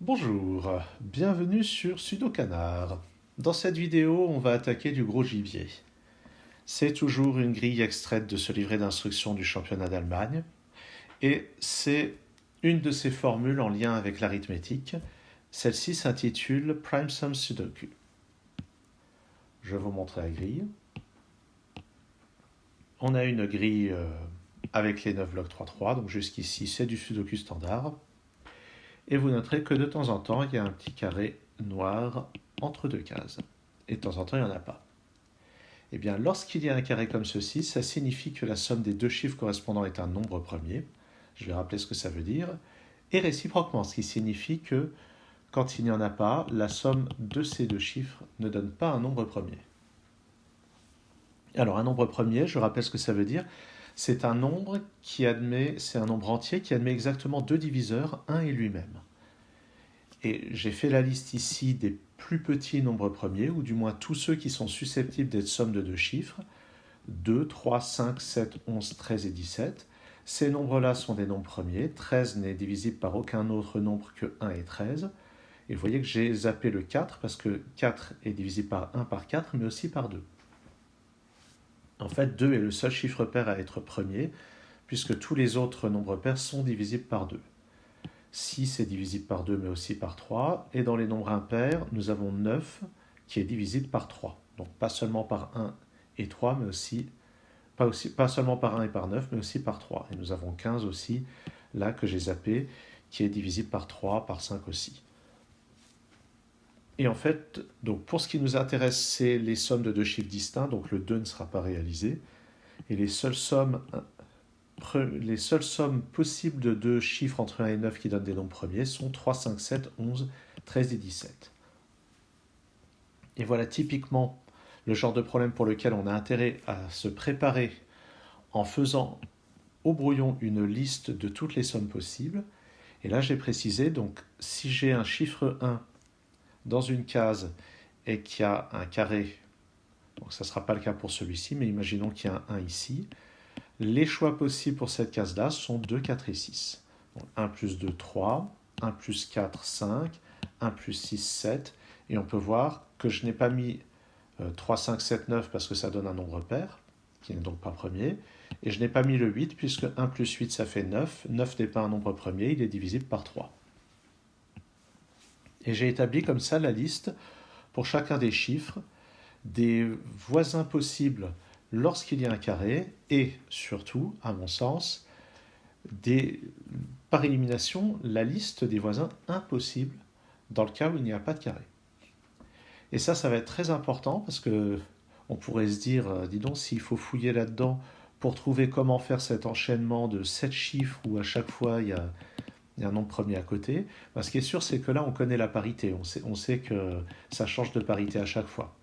Bonjour, bienvenue sur Sudocanard. Dans cette vidéo, on va attaquer du gros gibier. C'est toujours une grille extraite de ce livret d'instructions du championnat d'Allemagne, et c'est une de ces formules en lien avec l'arithmétique. Celle-ci s'intitule Prime Sum Sudoku. Je vais vous montrer la grille. On a une grille avec les 9 blocs 3-3, donc jusqu'ici c'est du Sudoku standard. Et vous noterez que de temps en temps, il y a un petit carré noir entre deux cases. Et de temps en temps, il n'y en a pas. Eh bien, lorsqu'il y a un carré comme ceci, ça signifie que la somme des deux chiffres correspondants est un nombre premier. Je vais rappeler ce que ça veut dire. Et réciproquement, ce qui signifie que quand il n'y en a pas, la somme de ces deux chiffres ne donne pas un nombre premier. Alors, un nombre premier, je rappelle ce que ça veut dire. C'est un nombre c'est un nombre entier qui admet exactement deux diviseurs, un et lui-même. Et j'ai fait la liste ici des plus petits nombres premiers, ou du moins tous ceux qui sont susceptibles d'être somme de deux chiffres, 2, 3, 5, 7, 11, 13 et 17. Ces nombres-là sont des nombres premiers, 13 n'est divisible par aucun autre nombre que 1 et 13. Et vous voyez que j'ai zappé le 4, parce que 4 est divisible par 1 par 4, mais aussi par 2. En fait, 2 est le seul chiffre pair à être premier, puisque tous les autres nombres pairs sont divisibles par 2. 6 est divisible par 2, mais aussi par 3. Et dans les nombres impairs, nous avons 9 qui est divisible par 3. Donc pas seulement par 1 et 3, mais pas seulement par 1 et par 9, mais aussi par 3. Et nous avons 15 aussi, là que j'ai zappé, qui est divisible par 3, par 5 aussi. Et en fait, donc pour ce qui nous intéresse, c'est les sommes de deux chiffres distincts, donc le 2 ne sera pas réalisé. Et les seules sommes possibles de deux chiffres entre 1 et 9 qui donnent des nombres premiers sont 3, 5, 7, 11, 13 et 17. Et voilà typiquement le genre de problème pour lequel on a intérêt à se préparer en faisant au brouillon une liste de toutes les sommes possibles. Et là, j'ai précisé, donc si j'ai un chiffre 1 dans une case et qu'il y a un carré, donc ça ne sera pas le cas pour celui-ci, mais imaginons qu'il y a un 1 ici, les choix possibles pour cette case-là sont 2, 4 et 6. Donc 1 plus 2, 3, 1 plus 4, 5, 1 plus 6, 7. Et on peut voir que je n'ai pas mis 3, 5, 7, 9 parce que ça donne un nombre pair, qui n'est donc pas premier. Et je n'ai pas mis le 8 puisque 1 plus 8 ça fait 9. 9 n'est pas un nombre premier, il est divisible par 3. Et j'ai établi comme ça la liste pour chacun des chiffres, des voisins possibles lorsqu'il y a un carré, et surtout, à mon sens, par élimination, la liste des voisins impossibles dans le cas où il n'y a pas de carré. Et ça va être très important parce que on pourrait se dire, dis donc, s'il faut fouiller là-dedans pour trouver comment faire cet enchaînement de 7 chiffres où à chaque fois il y a un nombre premier à côté, ben, ce qui est sûr, c'est que là, on connaît la parité. On sait que ça change de parité à chaque fois.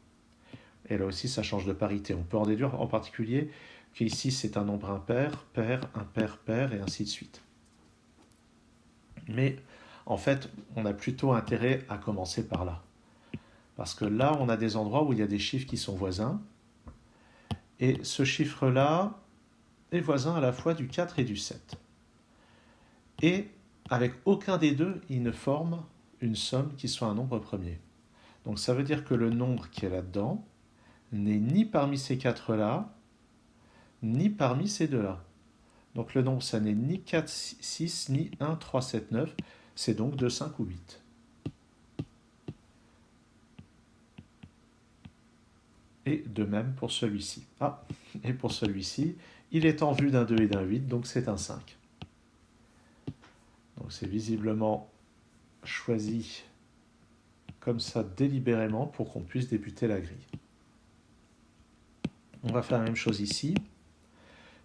Et là aussi, ça change de parité. On peut en déduire en particulier qu'ici, c'est un nombre impair, pair, impair, pair, et ainsi de suite. Mais en fait, on a plutôt intérêt à commencer par là. Parce que là, on a des endroits où il y a des chiffres qui sont voisins. Et ce chiffre-là est voisin à la fois du 4 et du 7. Et avec aucun des deux, il ne forme une somme qui soit un nombre premier. Donc ça veut dire que le nombre qui est là-dedans n'est ni parmi ces quatre-là, ni parmi ces deux-là. Donc le nombre, ça n'est ni 4, 6, ni 1, 3, 7, 9. C'est donc 2, 5 ou 8. Et de même pour celui-ci. Ah, et pour celui-ci, il est en vue d'un 2 et d'un 8, donc c'est un 5. Donc c'est visiblement choisi comme ça délibérément pour qu'on puisse débuter la grille. On va faire la même chose ici.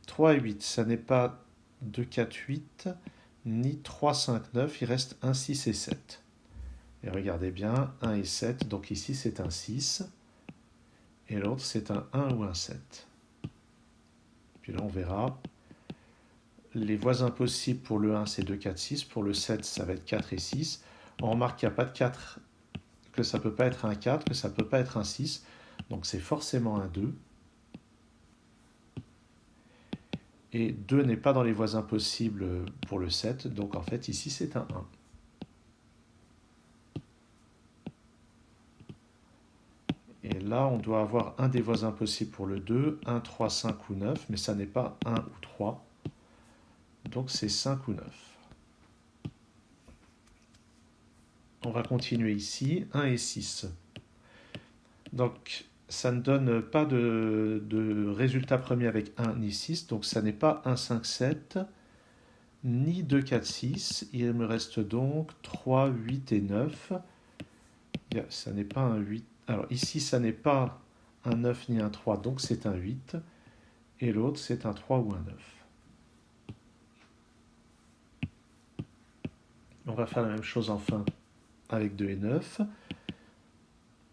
3 et 8, ça n'est pas 2, 4, 8, ni 3, 5, 9, il reste 1, 6 et 7. Et regardez bien, 1 et 7, donc ici c'est un 6, et l'autre c'est un 1 ou un 7. Puis là on verra, les voisins possibles pour le 1 c'est 2, 4, 6, pour le 7 ça va être 4 et 6. On remarque qu'il n'y a pas de 4, que ça ne peut pas être un 4, que ça ne peut pas être un 6, donc c'est forcément un 2. Et 2 n'est pas dans les voisins possibles pour le 7, donc en fait ici c'est un 1. Là, on doit avoir un des voisins possibles pour le 2, 1, 3, 5 ou 9, mais ça n'est pas 1 ou 3. Donc c'est 5 ou 9. On va continuer ici, 1 et 6. Donc ça ne donne pas de résultat premier avec 1 ni 6, donc ça n'est pas 1, 5, 7, ni 2, 4, 6. Il me reste donc 3, 8 et 9. Ça n'est pas un 8. Alors ici, ça n'est pas un 9 ni un 3, donc c'est un 8. Et l'autre, c'est un 3 ou un 9. On va faire la même chose enfin avec 2 et 9.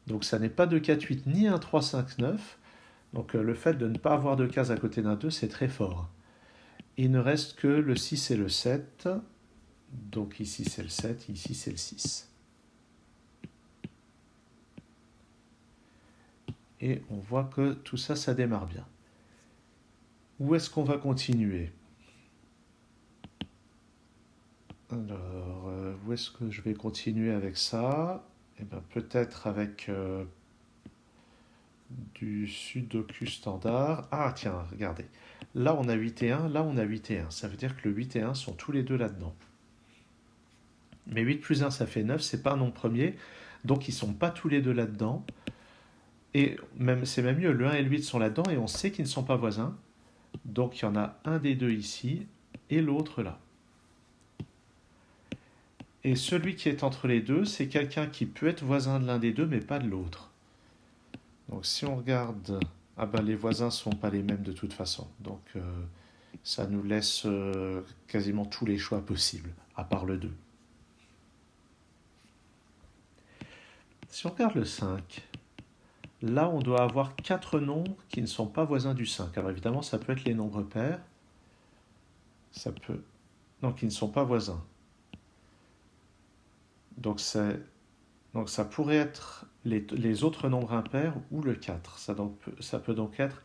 Donc ça n'est pas 2, 4, 8, ni un 3, 5, 9. Donc le fait de ne pas avoir de case à côté d'un 2, c'est très fort. Il ne reste que le 6 et le 7. Donc ici c'est le 7, ici c'est le 6. Et on voit que tout ça, ça démarre bien. Où est-ce qu'on va continuer? Alors, où est-ce que je vais continuer avec ça? Eh bien, peut-être avec du sudoku standard. Ah, tiens, regardez. Là, on a 8 et 1, là, on a 8 et 1. Ça veut dire que le 8 et 1 sont tous les deux là-dedans. Mais 8 plus 1, ça fait 9, c'est pas un nombre premier. Donc, ils ne sont pas tous les deux là-dedans. Et même, c'est même mieux, le 1 et le 8 sont là-dedans et on sait qu'ils ne sont pas voisins. Donc, il y en a un des deux ici et l'autre là. Et celui qui est entre les deux, c'est quelqu'un qui peut être voisin de l'un des deux, mais pas de l'autre. Donc si on regarde, ah ben les voisins ne sont pas les mêmes de toute façon. Donc ça nous laisse quasiment tous les choix possibles, à part le 2. Si on regarde le 5, là on doit avoir 4 nombres qui ne sont pas voisins du 5. Alors évidemment, ça peut être les nombres pairs. Ça peut... Non, qui ne sont pas voisins. Donc ça pourrait être les autres nombres impairs ou le 4. Ça peut donc être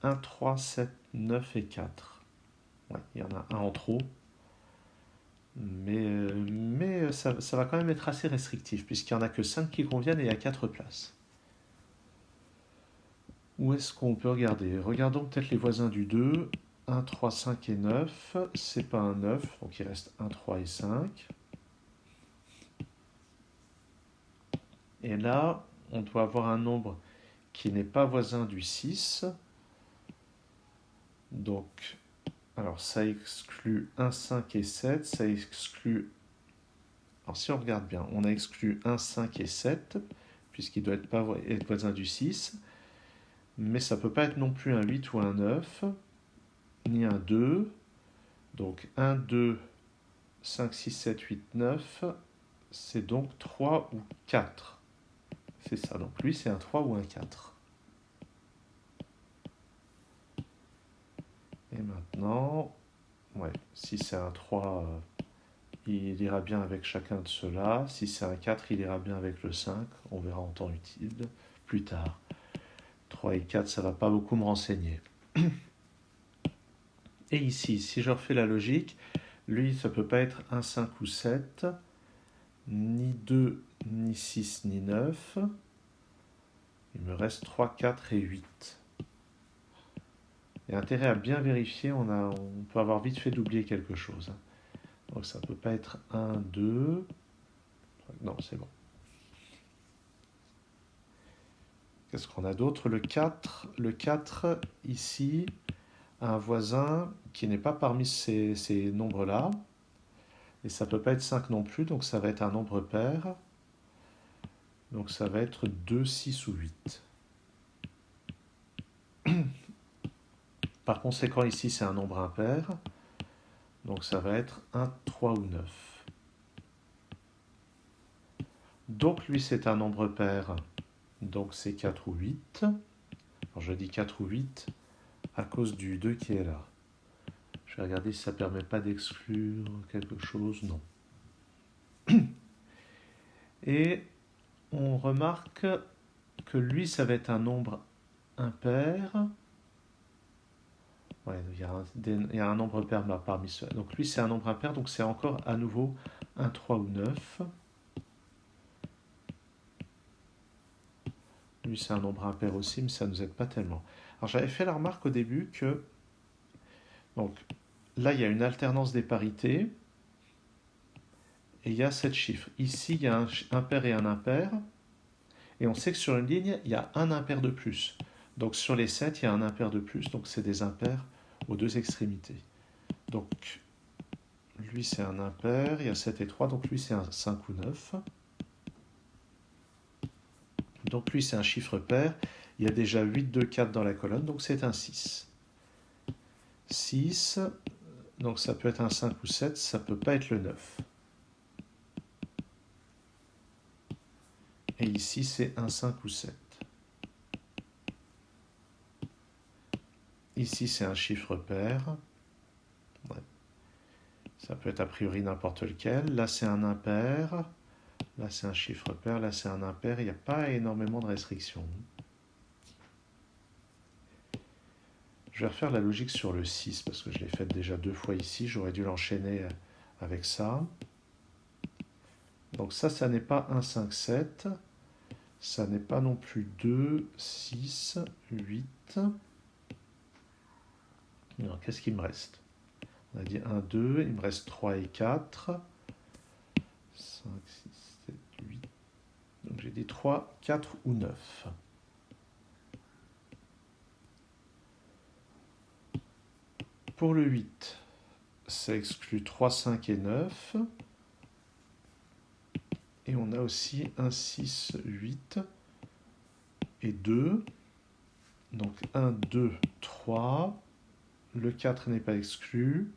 1, 3, 7, 9 et 4. Ouais, il y en a un en trop. Mais ça va quand même être assez restrictif, puisqu'il n'y en a que 5 qui conviennent et il y a 4 places. Où est-ce qu'on peut regarder? Regardons peut-être les voisins du 2. 1, 3, 5 et 9. C'est pas un 9, donc il reste 1, 3 et 5. Et là, on doit avoir un nombre qui n'est pas voisin du 6. Donc, alors ça exclut 1, 5 et 7. Ça exclut... Alors si on regarde bien, on a exclu 1, 5 et 7, puisqu'il doit être voisin du 6. Mais ça ne peut pas être non plus un 8 ou un 9, ni un 2. Donc 1, 2, 5, 6, 7, 8, 9, c'est donc 3 ou 4. C'est ça, donc lui c'est un 3 ou un 4. Et maintenant, ouais, si c'est un 3, il ira bien avec chacun de ceux-là. Si c'est un 4, il ira bien avec le 5. On verra en temps utile plus tard. 3 et 4, ça ne va pas beaucoup me renseigner. Et ici, si je refais la logique, lui, ça ne peut pas être 1, 5 ou 7, ni 2, ni 6, ni 9. Il me reste 3, 4 et 8. Il y a intérêt à bien vérifier, on peut avoir vite fait d'oublier quelque chose. Donc ça ne peut pas être 1, 2. Non, c'est bon. Qu'est-ce qu'on a d'autre? Le 4. Le 4, ici, a un voisin qui n'est pas parmi ces nombres-là. Et ça ne peut pas être 5 non plus, donc ça va être un nombre pair. Donc ça va être 2, 6 ou 8. Par conséquent, ici, c'est un nombre impair. Donc ça va être 1, 3 ou 9. Donc lui, c'est un nombre pair. Donc c'est 4 ou 8. Alors je dis 4 ou 8 à cause du 2 qui est là. Je vais regarder si ça ne permet pas d'exclure quelque chose. Non. Et on remarque que lui, ça va être un nombre impair. Ouais, il y a un nombre pair parmi ceux-là. Donc lui, c'est un nombre impair, donc c'est encore à nouveau un 3 ou 9. Lui, c'est un nombre impair aussi, mais ça ne nous aide pas tellement. Alors, j'avais fait la remarque au début que, donc, là, il y a une alternance des parités, et il y a 7 chiffres. Ici, il y a un impair et un impair, et on sait que sur une ligne, il y a un impair de plus. Donc, sur les 7, il y a un impair de plus, donc c'est des impairs aux deux extrémités. Donc, lui, c'est un impair, il y a 7 et 3, donc lui, c'est un 5 ou 9. Donc, lui, c'est un chiffre pair. Il y a déjà 8, 2, 4 dans la colonne, donc c'est un 6. 6, donc ça peut être un 5 ou 7, ça ne peut pas être le 9. Et ici, c'est un 5 ou 7. Ici, c'est un chiffre pair. Ouais. Ça peut être a priori n'importe lequel. Là, c'est un impair. Là, c'est un chiffre pair. Là, c'est un impair. Il n'y a pas énormément de restrictions. Je vais refaire la logique sur le 6 parce que je l'ai fait déjà 2 fois ici. J'aurais dû l'enchaîner avec ça. Donc ça n'est pas 1, 5, 7. Ça n'est pas non plus 2, 6, 8. Alors, qu'est-ce qu'il me reste? On a dit 1, 2. Il me reste 3 et 4. 5, 6, 7, 8. Donc j'ai dit 3, 4 ou 9. Pour le 8, ça exclut 3, 5 et 9. Et on a aussi 1, 6, 8 et 2. Donc 1, 2, 3. Le 4 n'est pas exclu.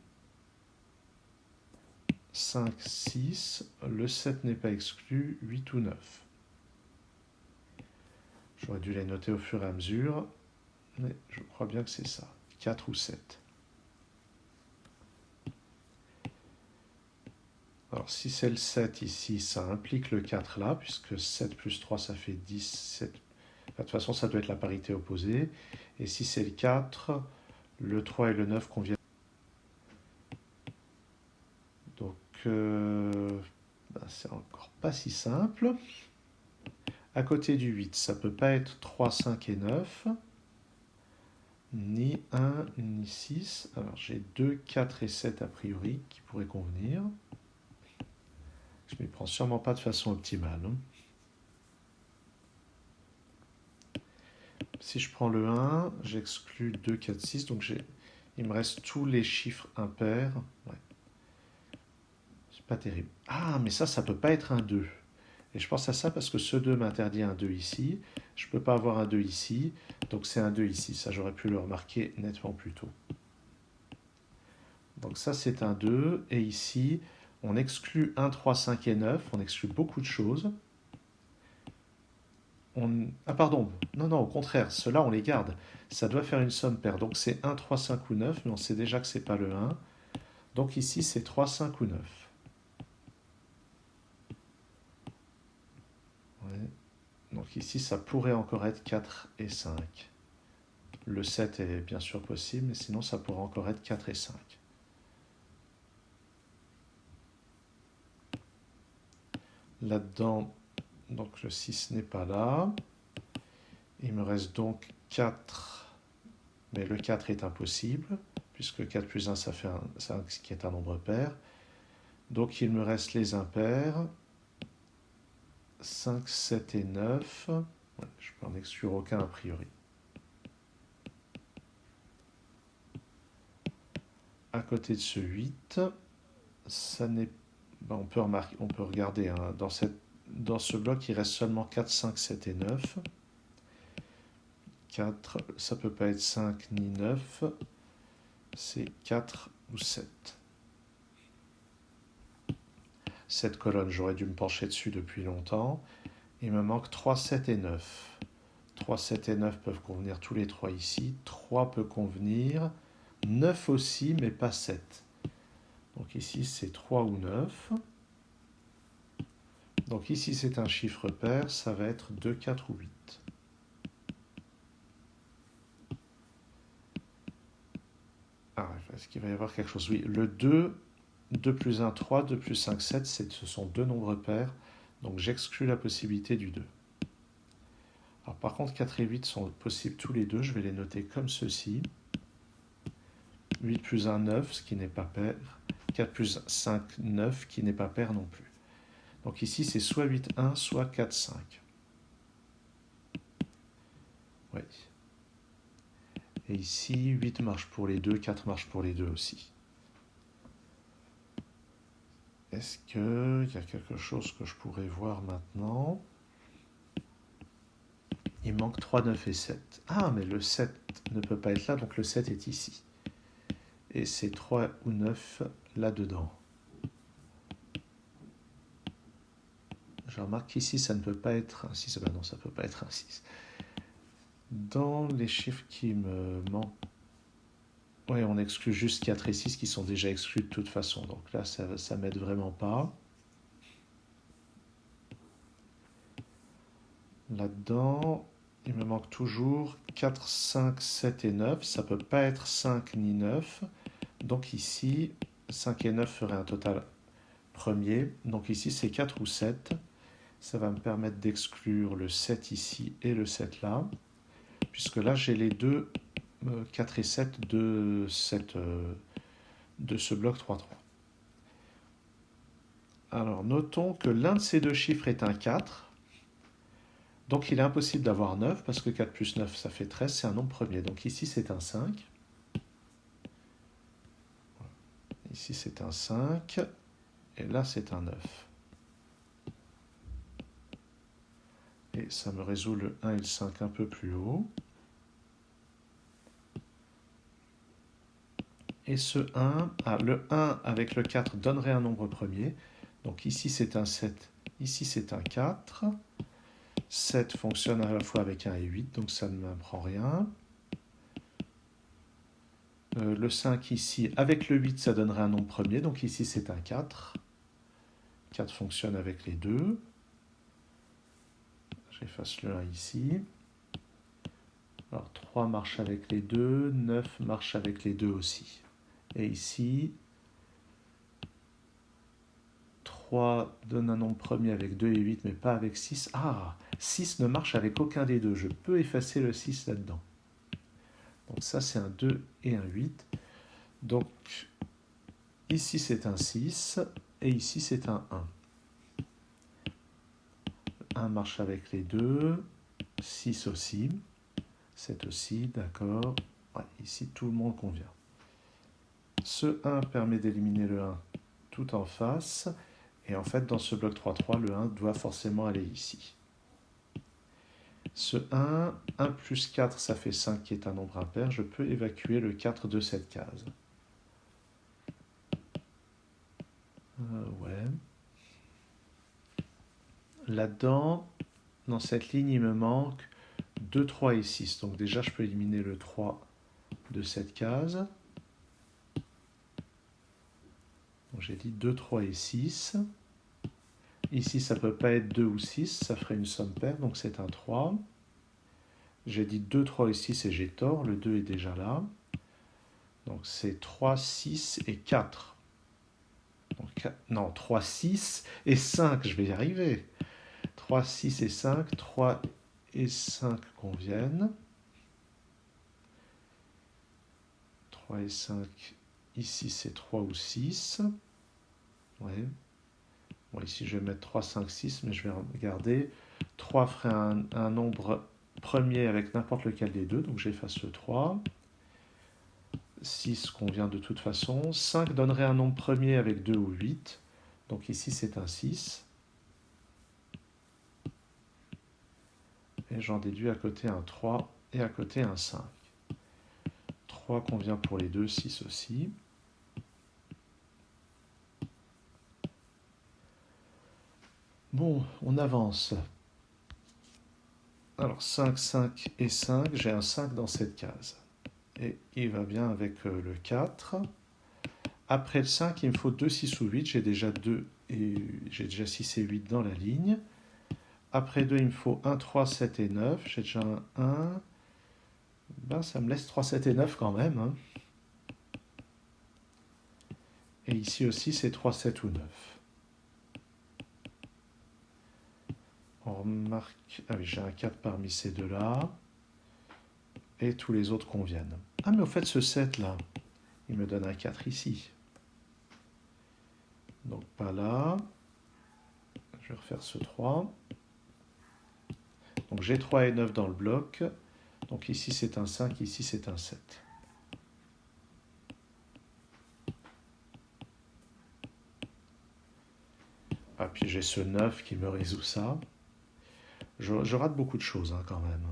5, 6. Le 7 n'est pas exclu. 8 ou 9. J'aurais dû les noter au fur et à mesure. Mais je crois bien que c'est ça. 4 ou 7. Alors, si c'est le 7 ici, ça implique le 4 là, puisque 7 plus 3, ça fait 10. 7. De toute façon, ça doit être la parité opposée. Et si c'est le 4, le 3 et le 9 conviennent. Donc, c'est encore pas si simple. À côté du 8, ça ne peut pas être 3, 5 et 9. Ni 1, ni 6. Alors, j'ai 2, 4 et 7 a priori qui pourraient convenir. Je ne m'y prends sûrement pas de façon optimale. Si je prends le 1, j'exclus 2, 4, 6. Donc il me reste tous les chiffres impairs. Ouais. C'est pas terrible. Ah, mais ça ne peut pas être un 2. Et je pense à ça parce que ce 2 m'interdit un 2 ici. Je ne peux pas avoir un 2 ici. Donc c'est un 2 ici. Ça, j'aurais pu le remarquer nettement plus tôt. Donc ça, c'est un 2. Et ici, on exclut 1, 3, 5 et 9. On exclut beaucoup de choses. Ah pardon, non, au contraire, ceux-là, on les garde. Ça doit faire une somme paire. Donc c'est 1, 3, 5 ou 9, mais on sait déjà que ce n'est pas le 1. Donc ici, c'est 3, 5 ou 9. Ouais. Donc ici, ça pourrait encore être 4 et 5. Le 7 est bien sûr possible, mais sinon, ça pourrait encore être 4 et 5. Là-dedans, donc le 6 n'est pas là. Il me reste donc 4, mais le 4 est impossible, puisque 4 plus 1, ça fait 5, qui est un nombre pair. Donc il me reste les impairs, 5, 7 et 9. Ouais, je peux en exclure aucun a priori. À côté de ce 8, ça n'est... on peut regarder, hein, dans ce bloc, il reste seulement 4, 5, 7 et 9. 4, ça ne peut pas être 5 ni 9, c'est 4 ou 7. Cette colonne, j'aurais dû me pencher dessus depuis longtemps. Il me manque 3, 7 et 9. 3, 7 et 9 peuvent convenir tous les 3 ici. 3 peut convenir. 9 aussi, mais pas 7. Donc ici, c'est 3 ou 9. Donc ici, c'est un chiffre pair. Ça va être 2, 4 ou 8. Ah, est-ce qu'il va y avoir quelque chose? Oui, le 2, 2 plus 1, 3, 2 plus 5, 7, ce sont deux nombres pairs. Donc j'exclus la possibilité du 2. Alors, par contre, 4 et 8 sont possibles tous les deux. Je vais les noter comme ceci. 8 plus 1, 9, ce qui n'est pas pair. 4 plus 5, 9, qui n'est pas pair non plus. Donc ici, c'est soit 8, 1, soit 4, 5. Oui. Et ici, 8 marche pour les deux, 4 marche pour les deux aussi. Est-ce qu'il y a quelque chose que je pourrais voir maintenant? Il manque 3, 9 et 7. Ah, mais le 7 ne peut pas être là, donc le 7 est ici. Et c'est 3 ou 9 là-dedans. Je remarque qu'ici, ça ne peut pas être un 6. Ben non, ça ne peut pas être un 6. Dans les chiffres qui me manquent, oui, on exclut juste 4 et 6 qui sont déjà exclus de toute façon. Donc là, ça ne m'aide vraiment pas. Là-dedans, il me manque toujours 4, 5, 7 et 9. Ça ne peut pas être 5 ni 9. Donc ici, 5 et 9 feraient un total premier. Donc ici, c'est 4 ou 7. Ça va me permettre d'exclure le 7 ici et le 7 là. Puisque là, j'ai les deux 4 et 7 de ce bloc 3, 3. Alors, notons que l'un de ces deux chiffres est un 4. Donc, il est impossible d'avoir 9, parce que 4 plus 9, ça fait 13, c'est un nombre premier. Donc, ici, c'est un 5. Ici, c'est un 5. Et là, c'est un 9. Et ça me résout le 1 et le 5 un peu plus haut. Et ce 1, le 1 avec le 4 donnerait un nombre premier. Donc ici c'est un 7, ici c'est un 4. 7 fonctionne à la fois avec 1 et 8, donc ça ne m'apprend rien. Le 5 ici, avec le 8, ça donnerait un nombre premier, donc ici c'est un 4. 4 fonctionne avec les deux. J'efface le 1 ici. Alors 3 marche avec les deux, 9 marche avec les deux aussi. Et ici, 3 donne un nombre premier avec 2 et 8, mais pas avec 6. Ah, 6 ne marche avec aucun des deux. Je peux effacer le 6 là-dedans. Donc ça, c'est un 2 et un 8. Donc, ici, c'est un 6, et ici, c'est un 1. 1 marche avec les deux, 6 aussi, 7 aussi, d'accord. Ouais, ici, tout le monde convient. Ce 1 permet d'éliminer le 1 tout en face. Et en fait, dans ce bloc 3-3, le 1 doit forcément aller ici. Ce 1 plus 4, ça fait 5 qui est un nombre impair. Je peux évacuer le 4 de cette case. Ouais. Là-dedans, dans cette ligne, il me manque 2, 3 et 6. Donc déjà, je peux éliminer le 3 de cette case. J'ai dit 2, 3 et 6. Ici, ça ne peut pas être 2 ou 6, ça ferait une somme paire, donc c'est un 3. J'ai dit 2, 3 et 6 et j'ai tort, le 2 est déjà là. Donc c'est 3, 6 et 4. Donc, non, 3, 6 et 5, je vais y arriver. 3, 6 et 5, 3 et 5 conviennent. 3 et 5, ici c'est 3 ou 6. Ouais. Bon, ici je vais mettre 3, 5, 6, mais je vais regarder. 3 ferait un nombre premier avec n'importe lequel des deux, donc j'efface le 3. 6 convient de toute façon. 5 donnerait un nombre premier avec 2 ou 8. Donc ici, c'est un 6. Et j'en déduis à côté un 3 et à côté un 5. 3 convient pour les deux, 6 aussi. Bon, on avance. Alors 5, 5 et 5, j'ai un 5 dans cette case. Et il va bien avec le 4. Après le 5, il me faut 2, 6 ou 8. J'ai déjà 6 et 8 dans la ligne. Après 2, il me faut 1, 3, 7 et 9. J'ai déjà un 1. Ben, ça me laisse 3, 7 et 9 quand même. Hein. Et ici aussi, c'est 3, 7 ou 9. on remarque... Ah oui, j'ai un 4 parmi ces deux-là. Et tous les autres conviennent. Ah, mais au fait, ce 7-là, il me donne un 4 ici. Donc, pas là. Je vais refaire ce 3. Donc, j'ai 3 et 9 dans le bloc. Donc, ici, c'est un 5, ici, c'est un 7. Ah, puis j'ai ce 9 qui me résout ça. Je rate beaucoup de choses, hein, quand même.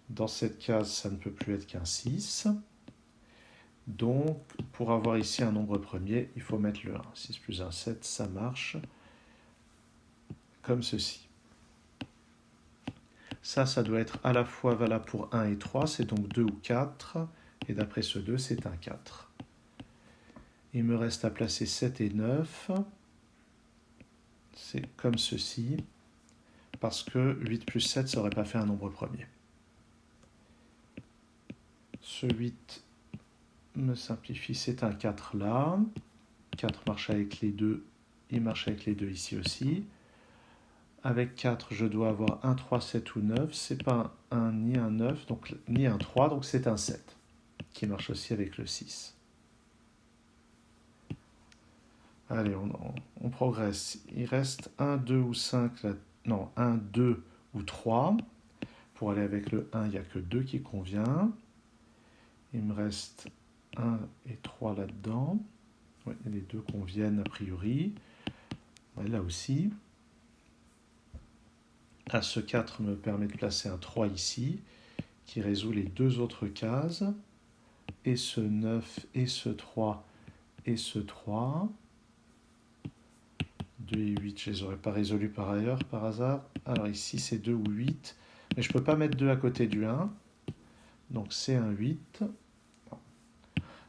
Dans cette case, ça ne peut plus être qu'un 6. Donc, pour avoir ici un nombre premier, il faut mettre le 1. 6 plus 1, 7, ça marche. Comme ceci. Ça doit être à la fois valable pour 1 et 3, c'est donc 2 ou 4. Et d'après ce 2, c'est un 4. Il me reste à placer 7 et 9. C'est comme ceci. Parce que 8 plus 7, ça n'aurait pas fait un nombre premier. Ce 8 me simplifie, c'est un 4 là. 4 marche avec les 2, il marche avec les 2 ici aussi. Avec 4, je dois avoir un 3, 7 ou 9. C'est pas un 1 ni un 9, donc, ni un 3, donc c'est un 7, qui marche aussi avec le 6. Allez, on progresse. Il reste 1, 2 ou 5, là. Non, 1, 2 ou 3. Pour aller avec le 1, il n'y a que 2 qui convient. Il me reste 1 et 3 là-dedans. Ouais, les deux conviennent a priori. Ouais, là aussi. Ah, ce 4 me permet de placer un 3 ici, qui résout les deux autres cases. Et ce 9, et ce 3, et ce 3. 2 et 8, je ne les aurais pas résolus par ailleurs, par hasard. Alors ici, c'est 2 ou 8. Mais je ne peux pas mettre 2 à côté du 1. Donc c'est un 8.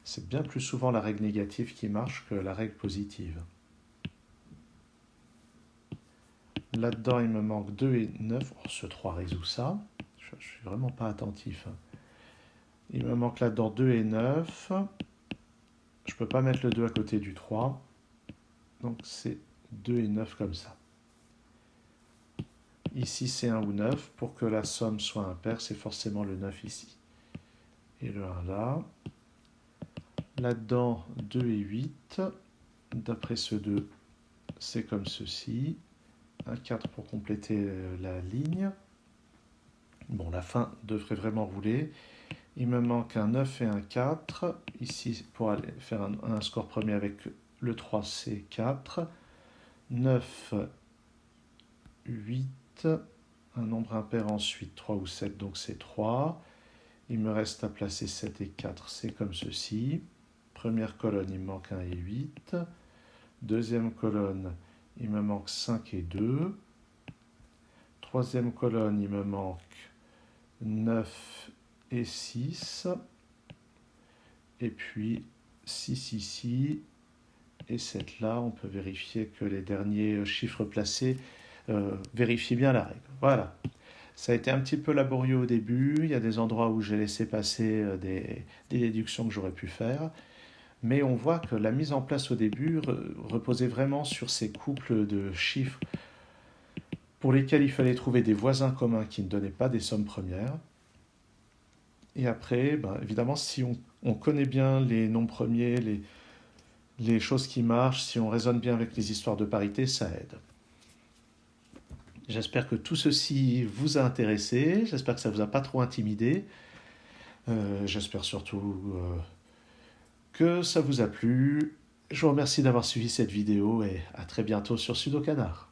C'est bien plus souvent la règle négative qui marche que la règle positive. Là-dedans, il me manque 2 et 9. Oh, ce 3 résout ça. Je ne suis vraiment pas attentif. Il me manque là-dedans 2 et 9. Je ne peux pas mettre le 2 à côté du 3. Donc c'est 2 et 9 comme ça. Ici, c'est 1 ou 9. Pour que la somme soit impaire, c'est forcément le 9 ici. Et le 1 là. Là-dedans, 2 et 8. D'après ce 2, c'est comme ceci. Un 4 pour compléter la ligne. Bon, la fin devrait vraiment rouler. Il me manque un 9 et un 4. Ici, pour aller faire un score premier avec le 3, c'est 4. 9, 8. Un nombre impair ensuite, 3 ou 7, donc c'est 3. Il me reste à placer 7 et 4, c'est comme ceci. Première colonne, il me manque 1 et 8. Deuxième colonne, il me manque 5 et 2. Troisième colonne, il me manque 9 et 6. Et puis 6 ici et 7 là. On peut vérifier que les derniers chiffres placés vérifient bien la règle. Voilà. Ça a été un petit peu laborieux au début. Il y a des endroits où j'ai laissé passer des déductions que j'aurais pu faire. Mais on voit que la mise en place au début reposait vraiment sur ces couples de chiffres pour lesquels il fallait trouver des voisins communs qui ne donnaient pas des sommes premières. Et après, évidemment, si on connaît bien les nombres premiers, les choses qui marchent, si on raisonne bien avec les histoires de parité, ça aide. J'espère que tout ceci vous a intéressé, j'espère que ça ne vous a pas trop intimidé. J'espère surtout que ça vous a plu. Je vous remercie d'avoir suivi cette vidéo et à très bientôt sur Sudokanar.